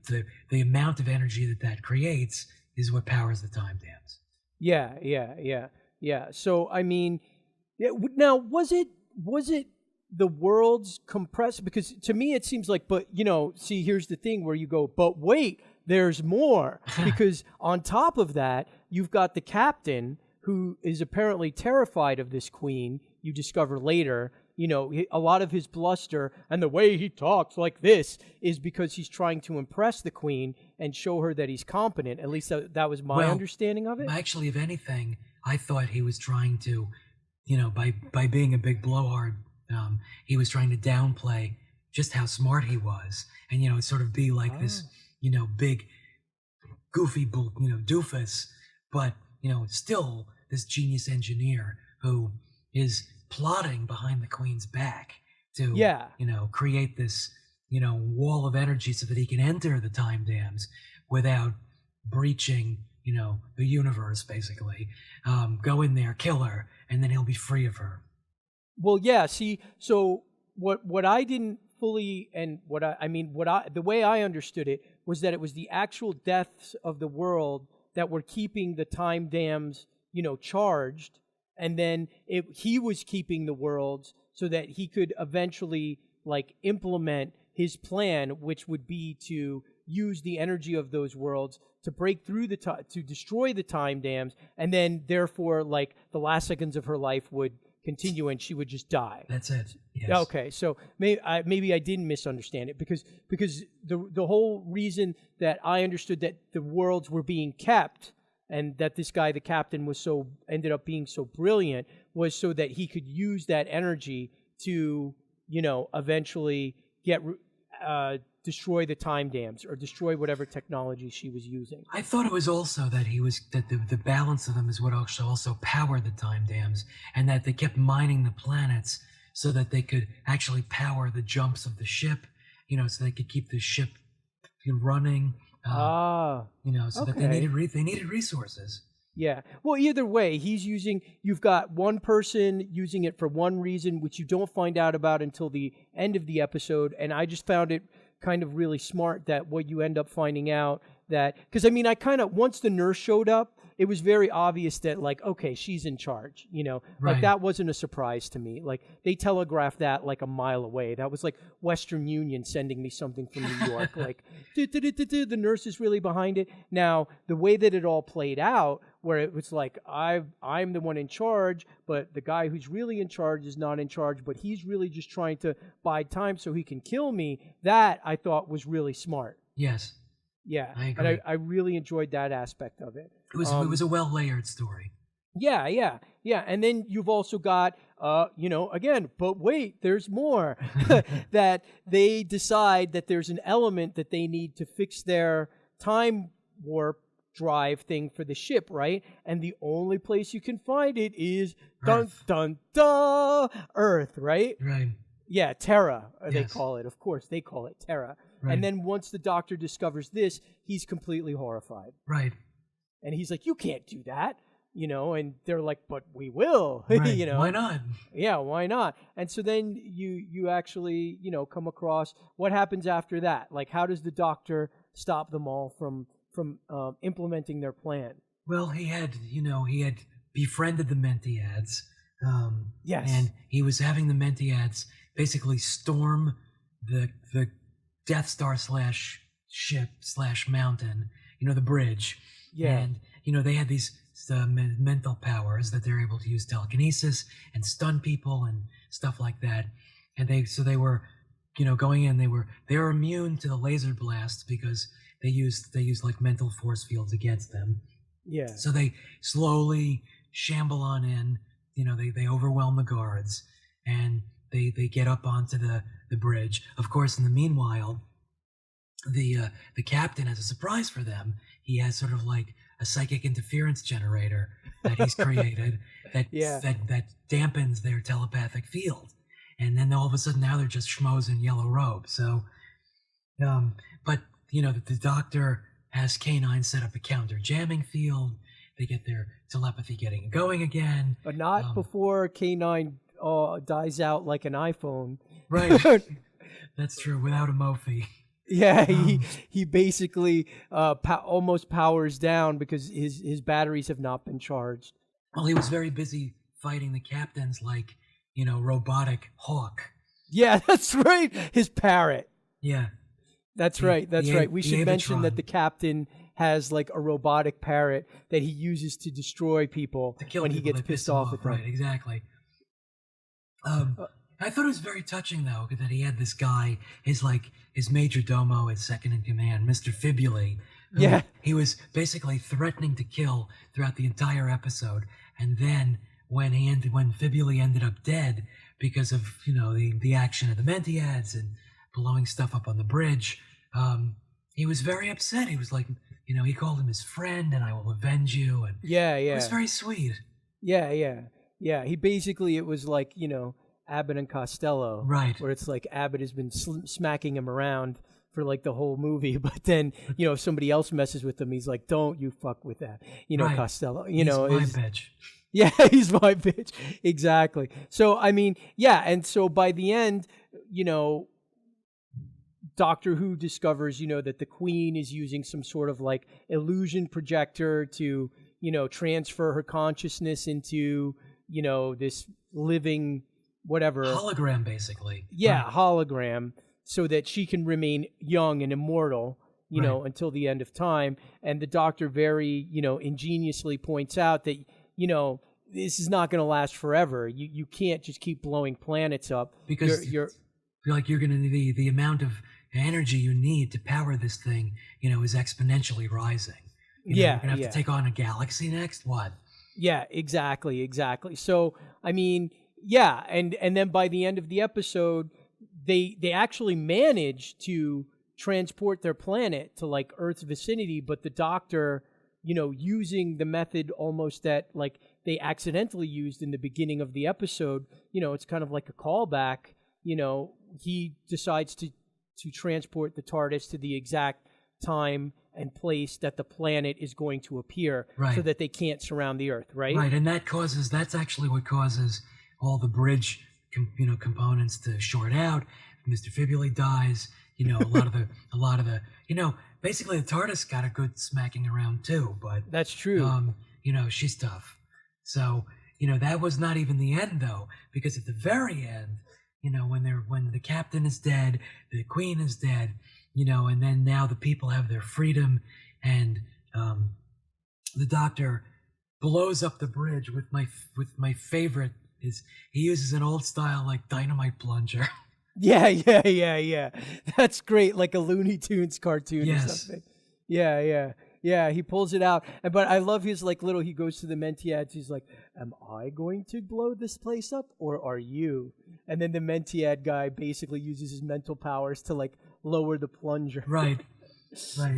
the amount of energy that creates is what powers the time dams. So I mean, now was it the world's compressed? Because to me it seems like, but see, here's the thing where you go, but wait, there's more. Because on top of that, you've got the captain who is apparently terrified of this queen. You discover later, a lot of his bluster and the way he talks like this is because he's trying to impress the queen and show her that he's competent. At least that was my understanding of it. Actually, if anything, I thought he was trying to, by being a big blowhard, he was trying to downplay just how smart he was, and sort of be like this, big, goofy, doofus, but still this genius engineer who is plotting behind the queen's back to, create this, wall of energy so that he can enter the time dams without breaching, the universe, basically. Go in there, kill her, and then he'll be free of her. Well, yeah. See, so what I didn't fully, and the way I understood it was that it was the actual deaths of the world that were keeping the time dams charged, and then he was keeping the worlds so that he could eventually like implement his plan, which would be to use the energy of those worlds to break through to destroy the time dams, and then therefore like the last seconds of her life would continue and she would just die. That's it. Yes. Okay, so maybe I didn't misunderstand it because the whole reason that I understood that the worlds were being kept and that this guy, the captain, ended up being so brilliant was so that he could use that energy to eventually destroy the time dams or destroy whatever technology she was using. I thought it was also that the balance of them is what also powered the time dams, and that they kept mining the planets so that they could actually power the jumps of the ship, so they could keep the ship running. So that they needed resources. Yeah. Well, either way, you've got one person using it for one reason, which you don't find out about until the end of the episode. And I just found it kind of really smart that what you end up finding out that, because once the nurse showed up, it was very obvious that like, okay, she's in charge, Right. Like that wasn't a surprise to me. Like they telegraphed that like a mile away. That was like Western Union sending me something from New York, like the nurse is really behind it. Now, the way that it all played out, where it was like, I'm the one in charge, but the guy who's really in charge is not in charge, but he's really just trying to buy time so he can kill me, that I thought was really smart. Yes. Yeah, I agree. And I really enjoyed that aspect of it. It was a well-layered story. Yeah. And then you've also got, again, but wait, there's more. That they decide that there's an element that they need to fix their time warp drive thing for the ship, right? And the only place you can find it is Earth. dun dun dun Earth, right? Right. Yeah, Terra, they Yes. call it. Of course, they call it Terra. Right. And then once the Doctor discovers this, he's completely horrified. Right. And he's like, you can't do that, and they're like, but we will, Right. Why not? Yeah, why not? And so then you actually, come across what happens after that. Like, how does the Doctor stop them all from implementing their plan? Well, he had befriended the Mentiads. Yes. And he was having the Mentiads basically storm the Death Star / ship / mountain, the bridge. Yeah. And, they had these mental powers that they're able to use telekinesis and stun people and stuff like that. And they were, going in, they were immune to the laser blast because they used like mental force fields against them. Yeah. So they slowly shamble on in, they overwhelm the guards and they get up onto the bridge. Of course, in the meanwhile, the captain has a surprise for them. He has sort of like a psychic interference generator that he's created that dampens their telepathic field. And then all of a sudden now they're just schmoes in yellow robes. So, but the Doctor has K9 set up a counter jamming field. They get their telepathy going again. But not before K9 dies out like an iPhone. Right. That's true, without a Mophie. Yeah, he basically almost powers down because his batteries have not been charged. Well, he was very busy fighting the captains like, robotic hawk. Yeah, that's right. His parrot. Yeah. That's right. We should mention Avatron. that the captain has like a robotic parrot that he uses to destroy people To kill when he people gets that pissed piss him off at them. Right, exactly. I thought it was very touching, though, that he had this guy, his major domo, his second in command, Mr. Fibuli. Who Yeah. He was basically threatening to kill throughout the entire episode. And then when Fibuli ended up dead because of, the action of the Mentiads and blowing stuff up on the bridge, he was very upset. He was like, he called him his friend and I will avenge you. And Yeah. it was very sweet. Yeah. He basically, it was like, Abbott and Costello. Right. Where it's like Abbott has been smacking him around for like the whole movie, but then, if somebody else messes with him, he's like, don't you fuck with that. Right. Costello, He's my bitch. Yeah, he's my bitch. Exactly. So, and so by the end, Doctor Who discovers, that the Queen is using some sort of like illusion projector to, transfer her consciousness into, this living whatever. Hologram, basically. Yeah, Right. hologram, so that she can remain young and immortal, until the end of time. And the Doctor very, ingeniously points out that, this is not going to last forever. You can't just keep blowing planets up. Because you're you're going to the amount of energy you need to power this thing, is exponentially rising. You're going to have to take on a galaxy next. What? Yeah, exactly. So, I mean, yeah, and then by the end of the episode, they actually manage to transport their planet to like Earth's vicinity, but the Doctor, using the method almost that like they accidentally used in the beginning of the episode, it's kind of like a callback. He decides to transport the TARDIS to the exact time and place that the planet is going to appear, so that they can't surround the Earth, right? Right, and that's actually what causes all the bridge, components to short out. Mr. Fibuli dies. A lot of the, basically the TARDIS got a good smacking around too. But that's true. She's tough. So that was not even the end though, because at the very end, when the captain is dead, the queen is dead. And then now the people have their freedom, and the Doctor blows up the bridge with my favorite is he uses an old style like dynamite plunger. Yeah. That's great, like a Looney Tunes cartoon or something. Yeah. He pulls it out, but I love his like little. He goes to the Mentiads. He's like, "Am I going to blow this place up, or are you?" And then the Mentiad guy basically uses his mental powers to like lower the plunger. Right.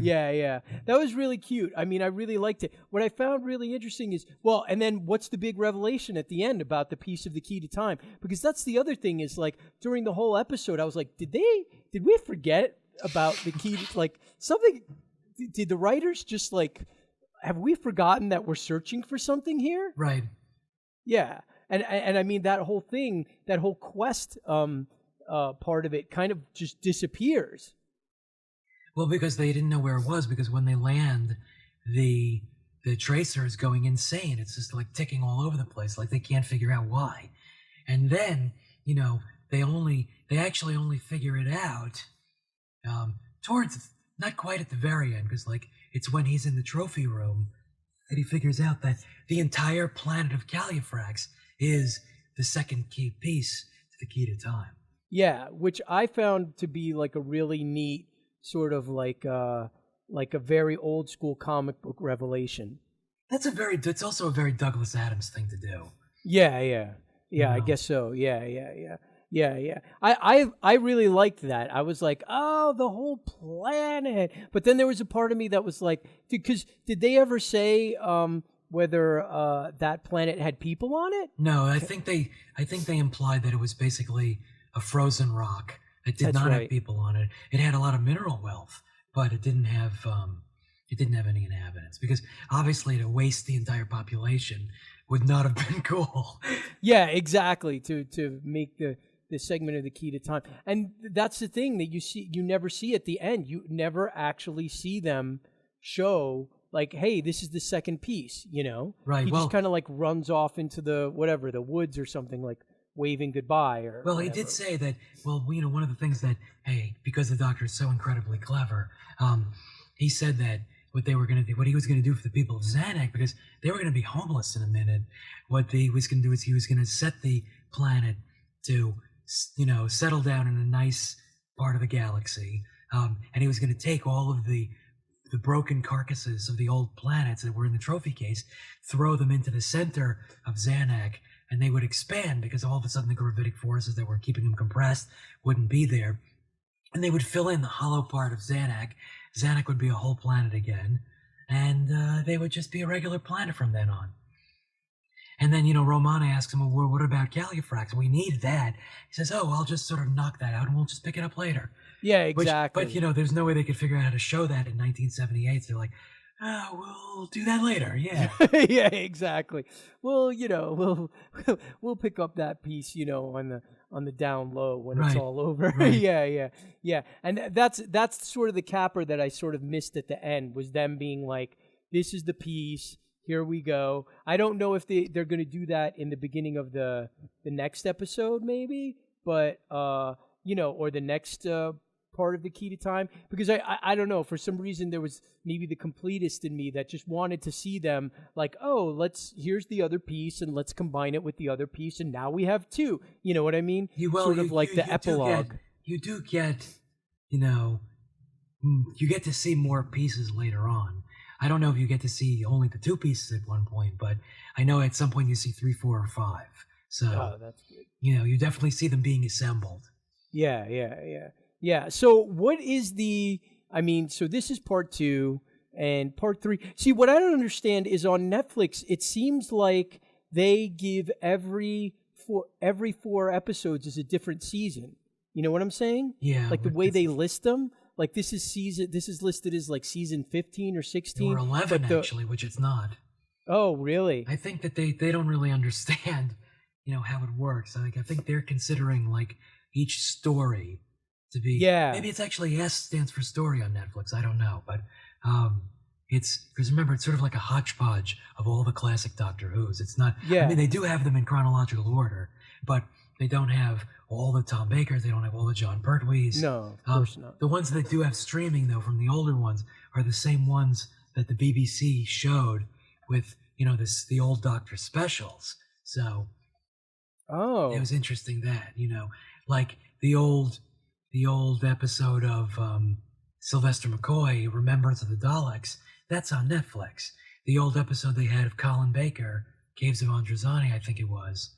Yeah. That was really cute. I mean, I really liked it. What I found really interesting is, and then what's the big revelation at the end about the piece of the key to time? Because that's the other thing is like during the whole episode, I was like, did we forget about the key to like something? Did the writers just like, have we forgotten that we're searching for something here? Right. Yeah. And I mean, that whole thing, that whole quest part of it kind of just disappears. Well, because they didn't know where it was, because when they land, the tracer is going insane. It's just like ticking all over the place, like they can't figure out why. And then, they actually only figure it out towards, not quite at the very end, because like it's when he's in the trophy room that he figures out that the entire planet of Calufrax is the second key piece to the key to time. Yeah, which I found to be like a really neat sort of like a very old school comic book revelation. It's also a very Douglas Adams thing to do. Yeah. I guess so. Yeah. I really liked that. I was like, oh, the whole planet. But then there was a part of me that was like, because did they ever say whether that planet had people on it? No, I think they implied that it was basically a frozen rock. It did not have people on it. It had a lot of mineral wealth, but it didn't have any inhabitants, because obviously to waste the entire population would not have been cool. Yeah, exactly. To make the segment of the key to time, and that's the thing that you never see at the end. You never actually see them show like, hey, this is the second piece. Right. He just kind of like runs off into the woods or something, like waving goodbye or well, whatever. He did say that, one of the things that, hey, because the Doctor is so incredibly clever, he said that what he was going to do for the people of Zanuck, because they were going to be homeless in a minute, what he was going to do is he was going to set the planet to, settle down in a nice part of the galaxy, and he was going to take all of the broken carcasses of the old planets that were in the trophy case, throw them into the center of Zanuck, and they would expand, because all of a sudden the gravitic forces that were keeping them compressed wouldn't be there. And they would fill in the hollow part of Zanuck. Zanuck would be a whole planet again. And they would just be a regular planet from then on. And then, Romana asks him, well, what about Calufrax? We need that. He says, oh, I'll just sort of knock that out and we'll just pick it up later. Yeah, exactly. But, there's no way they could figure out how to show that in 1978. So they're like, we'll do that later. Yeah. Yeah, exactly. Well, we'll pick up that piece, on the down low when it's all over. Right. Yeah. And that's sort of the capper that I sort of missed at the end, was them being like, this is the piece, Here we go. I don't know if they're going to do that in the beginning of the next episode, maybe, but or the next part of the Key to Time, because I don't know, for some reason there was maybe the completist in me that just wanted to see them like, oh, here's the other piece and let's combine it with the other piece and now we have two. You know what I mean? The epilogue. You do get, you get to see more pieces later on. I don't know if you get to see only the two pieces at one point, but I know at some point you see 3, 4, or 5. So that's good. You definitely see them being assembled. Yeah. So what is so this is part 2 and part 3. See, what I don't understand is on Netflix, it seems like they give every 4 episodes is a different season. You know what I'm saying? Yeah. Like the way they list them. Like this is listed as like season 15 or 16. Or 11 actually, which it's not. Oh, really? I think that they don't really understand, how it works. I think they're considering like each story to be. Yeah. Maybe it's actually S stands for story on Netflix. I don't know, but it's because remember it's sort of like a hodgepodge of all the classic Doctor Who's. It's not. Yeah. I mean, they do have them in chronological order, but they don't have all the Tom Bakers. They don't have all the John Pertwees. No, of course not. The ones that do have streaming though from the older ones are the same ones that the BBC showed with the old Doctor specials. So. Oh. It was interesting that, like the old episode of Sylvester McCoy, Remembrance of the Daleks, that's on Netflix. The old episode they had of Colin Baker, Caves of Androzani, I think it was,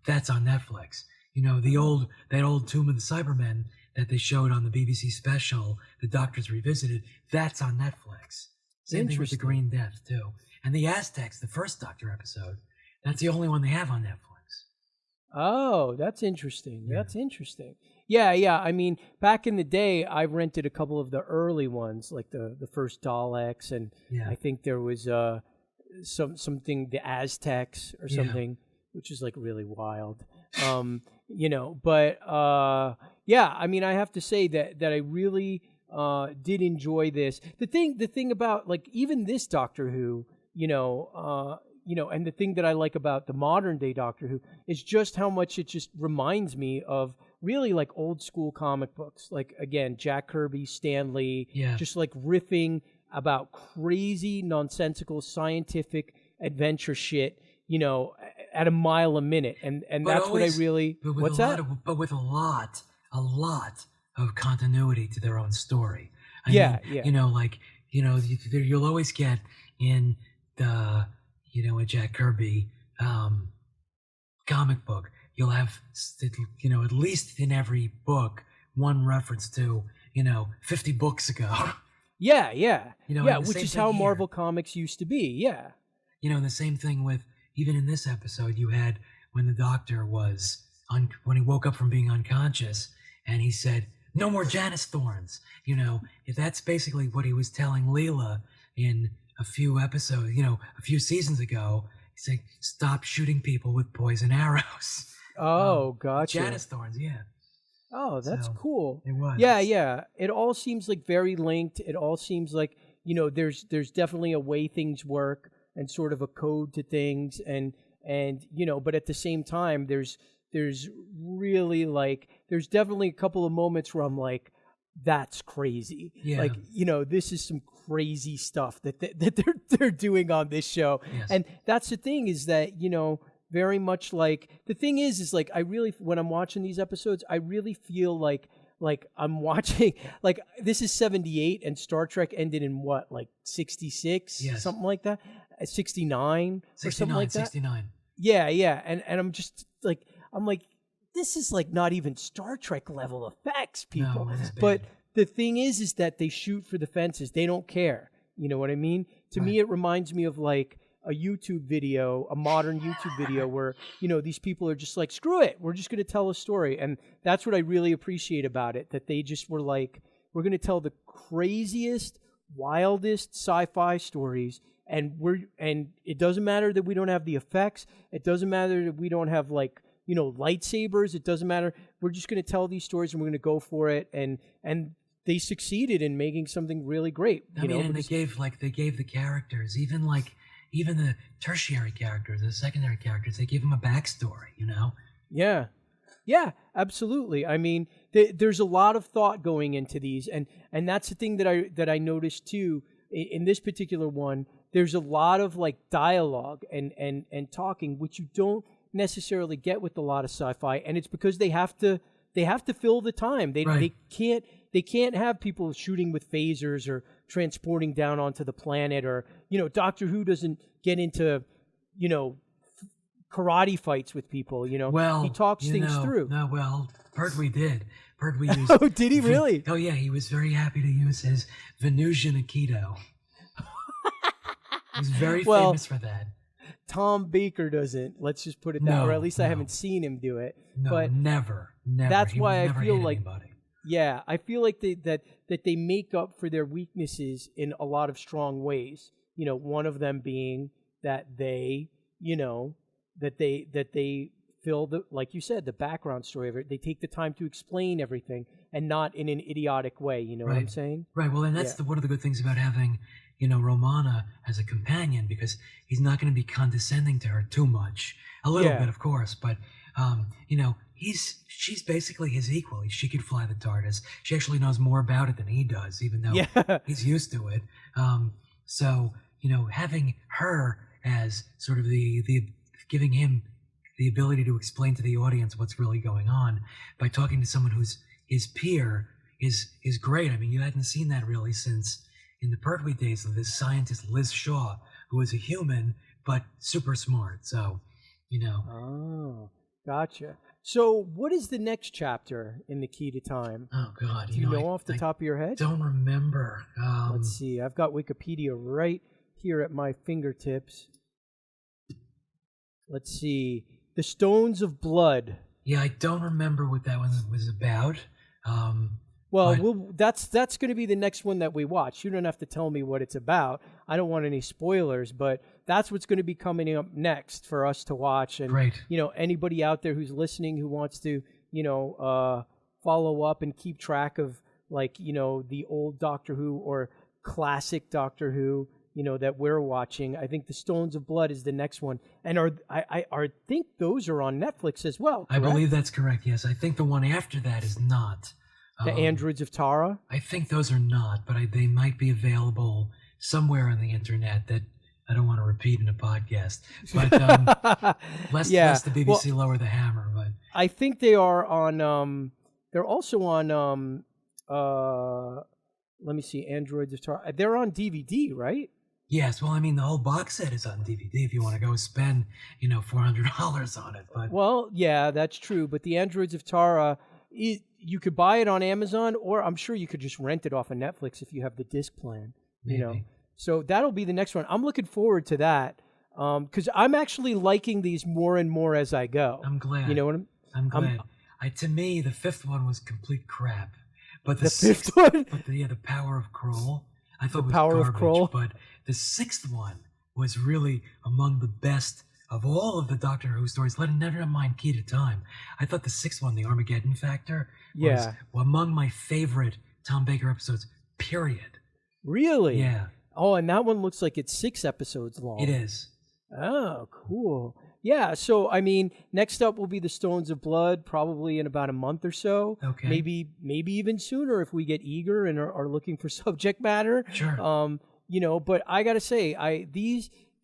that's on Netflix. That old Tomb of the Cybermen that they showed on the BBC special, The Doctors Revisited, that's on Netflix. Same thing with the Green Death, too. And the Aztecs, the first Doctor episode, that's the only one they have on Netflix. Oh, that's interesting. Yeah. That's interesting. Yeah. I mean, back in the day, I rented a couple of the early ones, like the first Daleks, and I think there was something, the Aztecs or something, which is like really wild. But I mean, I have to say that I really did enjoy this. The thing about like even this Doctor Who, and the thing that I like about the modern day Doctor Who is just how much it just reminds me of really like old school comic books. Like again, Jack Kirby, Stan Lee, just like riffing about crazy, nonsensical, scientific adventure shit, at a mile a minute. And that's what I really, what's that? But with a lot of continuity to their own story. You'll always get in the, a Jack Kirby comic book, you'll have, at least in every book, one reference to, 50 books ago. Which is how Marvel Comics used to be, And the same thing with, even in this episode, you had when the Doctor was, when he woke up from being unconscious, and he said, no more Janus Thorns. That's basically what he was telling Leela in a few episodes, a few seasons ago. He's like, stop shooting people with poison arrows. Oh, gotcha. Janus Thorns, Oh, that's cool. It was. Yeah. It all seems like very linked. It all seems like, there's definitely a way things work and sort of a code to things. And but at the same time, there's really like, there's definitely a couple of moments where I'm like, that's crazy. Yeah. Like, this is some crazy stuff that they're doing on this show. Yes. And that's the thing is that, very much like, the thing is like, I really, when I'm watching these episodes, I really feel like I'm watching, like, this is 78 and Star Trek ended in what, like 66? Yes. Something like that? 69 or something like that? 69. Yeah. And I'm just like, this is like not even Star Trek level effects, people. No, but the thing is that they shoot for the fences. They don't care. You know what I mean? To me, it reminds me of like a YouTube video, a modern YouTube video where, these people are just like, screw it. We're just going to tell a story. And that's what I really appreciate about it, that they just were like, we're going to tell the craziest, wildest sci-fi stories. And it doesn't matter that we don't have the effects. It doesn't matter that we don't have like, lightsabers. It doesn't matter. We're just going to tell these stories and we're going to go for it. And they succeeded in making something really great. And they gave the characters, even like, even the tertiary characters, the secondary characters, they give them a backstory, you know? Yeah. Yeah, absolutely. I mean, there's a lot of thought going into these, and that's the thing that I noticed too in this particular one. There's a lot of like dialogue and talking, which you don't necessarily get with a lot of sci-fi, and it's because they have to fill the time. They can't have people shooting with phasers or transporting down onto the planet, or Doctor Who doesn't get into karate fights with people. Well, he talks things through. No, well, Pertwee did. Pertwee used. Oh, did he really? Oh yeah, he was very happy to use his Venusian Aikido. He's very famous for that. Tom Baker doesn't. Let's just put it that way. Or at least I haven't seen him do it. No, but never. That's why I feel like anybody. Yeah, I feel like that they make up for their weaknesses in a lot of strong ways. One of them being that they fill the, like you said, the background story of it. They take the time to explain everything and not in an idiotic way. You know what I'm saying? Right. Well, and that's one of the good things about having, Romana as a companion, because he's not going to be condescending to her too much. A little bit, of course, but, she's basically his equal. She could fly the TARDIS. She actually knows more about it than he does, even though he's used to it. So, having her as sort of the giving him the ability to explain to the audience what's really going on by talking to someone who's his peer is great. I mean, you hadn't seen that really since in the Pertwee days of this scientist Liz Shaw, who was a human but super smart. So, Oh, gotcha. So, what is the next chapter in The Key to Time? Oh God, Do you know off the top of your head? Don't remember. Let's see. I've got Wikipedia right here at my fingertips. Let's see. The Stones of Blood. Yeah, I don't remember what that one was about. That's going to be the next one that we watch. You don't have to tell me what it's about. I don't want any spoilers, but that's what's going to be coming up next for us to watch. And Great. Anybody out there who's listening who wants to, follow up and keep track of the old Doctor Who or classic Doctor Who, that we're watching. I think The Stones of Blood is the next one. And I think those are on Netflix as well, correct? I believe that's correct, yes. I think the one after that is not. The Androids of Tara? I think those are not, but they might be available somewhere on the internet that I don't want to repeat in a podcast. But lest the BBC lower the hammer. But I think they are on, they're also on, let me see, Androids of Tara. They're on DVD, right? Yes, well, I mean, the whole box set is on DVD if you want to go spend, $400 on it. But well, yeah, that's true. But the Androids of Tara, you could buy it on Amazon, or I'm sure you could just rent it off of Netflix if you have the disc plan. Maybe. So that'll be the next one. I'm looking forward to that because I'm actually liking these more and more as I go. I'm glad. You know what I'm glad. To me, the fifth one was complete crap. But the fifth one? But the Power of Kroll, I thought was Power garbage. of Kroll? But the sixth one was really among the best of all of the Doctor Who stories. Never mind Key to Time. I thought the sixth one, the Armageddon Factor, was among my favorite Tom Baker episodes, period. Really? Yeah. Oh, and that one looks like it's 6 episodes long. It is. Oh, cool. Yeah, so, I mean, next up will be The Stones of Blood, probably in about a month or so. Okay. Maybe even sooner if we get eager and are looking for subject matter. Sure. But I got to say,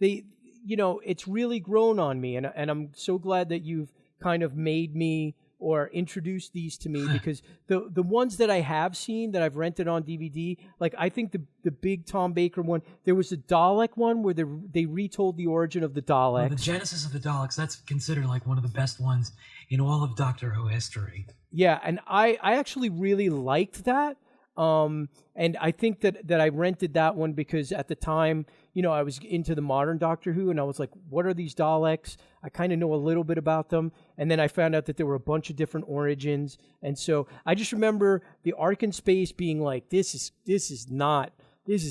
it's really grown on me, and I'm so glad that you've kind of made me or introduced these to me because the ones that I have seen that I've rented on DVD, like I think the big Tom Baker one, there was a Dalek one where they retold the origin of the Daleks. Well, the Genesis of the Daleks, that's considered like one of the best ones in all of Doctor Who history. Yeah, and I actually really liked that. And I think that I rented that one because at the time, I was into the modern Doctor Who, and I was like, what are these Daleks? I kind of know a little bit about them. And then I found out that there were a bunch of different origins. And so I just remember the Ark in Space being like, this is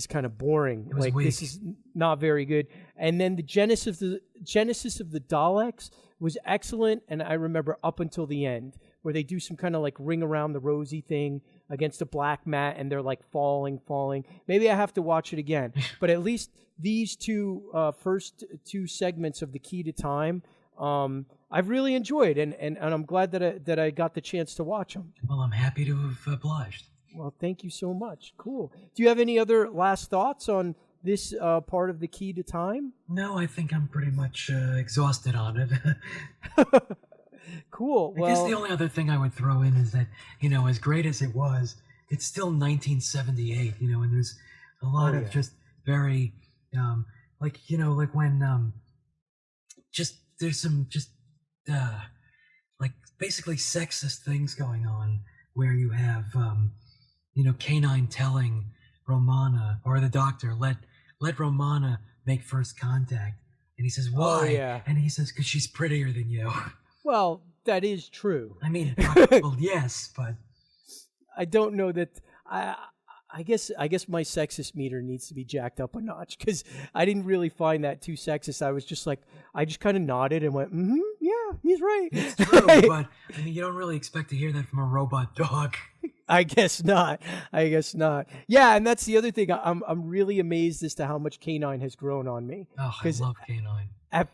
kind of boring. Like, weak. This is not very good. And then the Genesis of the Daleks was excellent, and I remember up until the end. where they do some kind of like ring around the rosy thing against a black mat, and they're like falling. Maybe I have to watch it again. But at least these first two segments of The Key to Time, I've really enjoyed, and I'm glad that I got the chance to watch them. Well, I'm happy to have obliged. Well, thank you so much. Cool. Do you have any other last thoughts on this part of The Key to Time? No, I think I'm pretty much exhausted on it. Cool. I guess the only other thing I would throw in is that, as great as it was, it's still 1978, and there's a lot of just very, like when, there's some like basically sexist things going on where you have, K9 telling Romana, or the doctor, let Romana make first contact. And he says, why? Oh, yeah. And he says, because she's prettier than you. Well, that is true. I mean, well, yes, but I don't know that. I guess my sexist meter needs to be jacked up a notch, because I didn't really find that too sexist. I was just like, I just kind of nodded and went, yeah, he's right. It's true, but I mean, you don't really expect to hear that from a robot dog. I guess not. Yeah, and that's the other thing. I'm really amazed as to how much K9 has grown on me. Oh, I love K9. At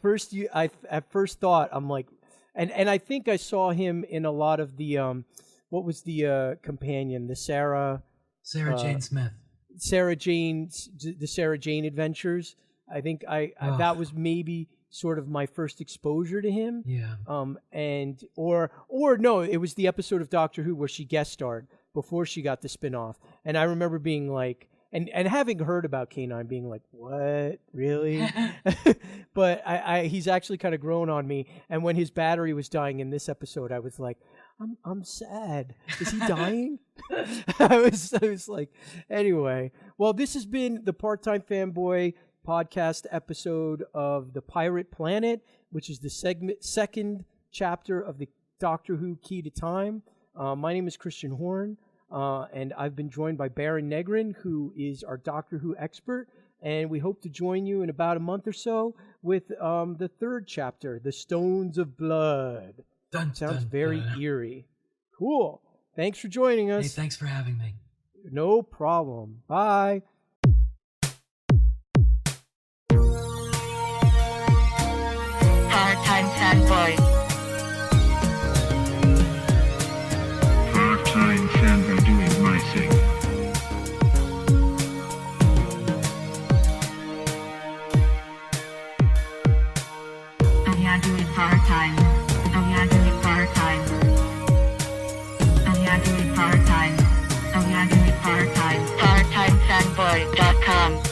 first thought, I'm like, and I think I saw him in a lot of the what was the companion, the Sarah Jane Smith. The Sarah Jane Adventures. I think that was maybe sort of my first exposure to him. Yeah. Or no, it was the episode of Doctor Who where she guest starred before she got the spinoff. And I remember being like, and having heard about K9, being like, what? Really? But he's actually kind of grown on me. And when his battery was dying in this episode, I was like, I'm sad. Is he dying? I was like, anyway. Well, this has been the Part-Time Fanboy podcast episode of The Pirate Planet, which is the second chapter of the Doctor Who Key to Time. My name is Kristian Horn, and I've been joined by Barry Negrin, who is our Doctor Who expert, and we hope to join you in about a month or so with the third chapter, The Stones of Blood. Sounds very eerie. Cool. Thanks for joining us. Hey, thanks for having me. No problem. Bye. Part-Time Fanboy. Part-Time Fanboy doing my thing. I'm doing part-time. I'm doing part-time. I'm doing part-time. I'm doing part-time. PartTimeFanboy.com